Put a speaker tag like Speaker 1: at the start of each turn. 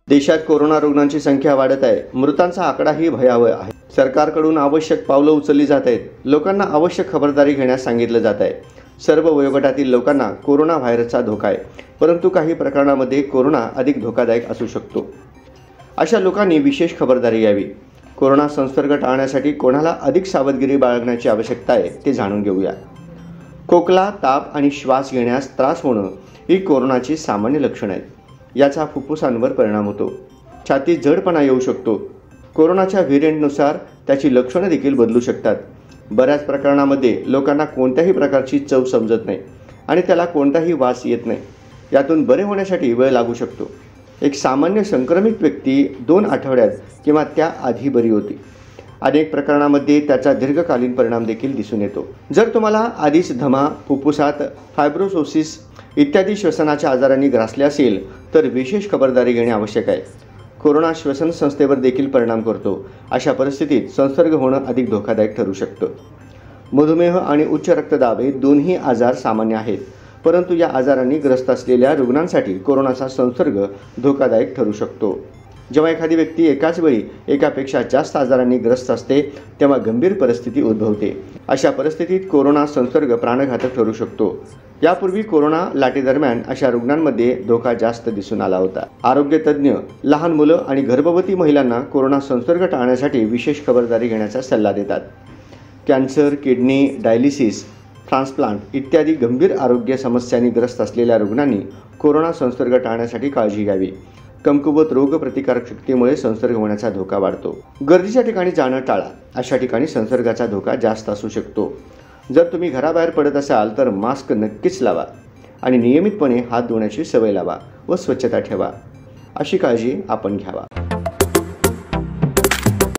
Speaker 1: देशात कोरोना रुग्णांची संख्या वाढत आहे। मृतांचा आकडाही भयावह आहे। सरकारकडून आवश्यक पावलं उचलली जात आहेत। लोकांना आवश्यक खबरदारी घेण्यास सांगितलं जात आहे। सर्व वयोगटातील लोकांना कोरोना व्हायरसचा धोका आहे, परंतु काही प्रकरणांमध्ये कोरोना अधिक धोकादायक असू शकतो। अशा लोकांनी विशेष खबरदारी घ्यावी। कोरोना संसर्ग टाळण्यासाठी कोणाला अधिक सावधगिरी बाळगण्याची आवश्यकता आहे ते जाणून घेऊया। खोकला, ताप आणि श्वास घेण्यास त्रास होणं ही कोरोनाची सामान्य लक्षणे आहेत। याचा फुफ्फुसांवर परिणाम होतो। छातीत जडपणा येऊ शकतो। कोरोनाच्या व्हेरिएंटनुसार त्याची लक्षणे देखील बदलू शकतात। बऱ्याच प्रकरणांमध्ये लोकांना कोणत्याही प्रकारची चव समजत नाही आणि त्याला कोणताही वास येत नाही। यातून बरे होण्यासाठी वेळ लागू शकतो। एक सामान्य संक्रमित व्यक्ती 2 आठवड्यात किंवा त्याआधी बरी होते। अनेक प्रकरणांमध्ये त्याचा दीर्घकालीन परिणाम देखील दिसून येतो। जर तुम्हाला आधीच दमा, फुफ्फुसात फायब्रोसिस इत्यादी श्वसनाच्या आजारांनी ग्रासले असेल तर विशेष खबरदारी घेणे आवश्यक आहे। कोरोना श्वसन संस्थेवर देखील परिणाम करतो। अशा परिस्थितीत संसर्ग होणं अधिक धोकादायक ठरू शकतं। मधुमेह आणि उच्च रक्तदाब हे दोन्ही आजार सामान्य आहेत, परंतु या आजारांनी ग्रस्त असलेल्या रुग्णांसाठी कोरोनाचा संसर्ग धोकादायक ठरू शकतो। जेव्हा एखादी व्यक्ती एकाच वेळी एकापेक्षा जास्त आजारांनी ग्रस्त असते तेव्हा गंभीर परिस्थिती उद्भवते। अशा परिस्थितीत कोरोना संसर्ग प्राणघातक ठरू शकतो। यापूर्वी कोरोना लाटेदरम्यान अशा रुग्णांमध्ये धोका जास्त दिसून आला होता। आरोग्य तज्ज्ञ लहान मुलं आणि गर्भवती महिलांना कोरोना संसर्ग टाळण्यासाठी विशेष खबरदारी घेण्याचा सल्ला देतात। कॅन्सर, किडनी, डायलिसिस, ट्रान्सप्लांट इत्यादी गंभीर आरोग्य समस्यांनी ग्रस्त असलेल्या रुग्णांनी कोरोना संसर्ग टाळण्यासाठी काळजी घ्यावी। कमकुवत रोगप्रतिकारक शक्तीमुळे संसर्ग होण्याचा धोका वाढतो। गर्दीच्या ठिकाणी जाणं टाळा। अशा ठिकाणी संसर्गाचा धोका जास्त असू शकतो। जर तुम्ही घराबाहेर पडत असाल तर मास्क नक्कीच लावा आणि नियमितपणे हात धुण्याची सवय लावा व स्वच्छता ठेवा। अशी काळजी आपण घ्यावा।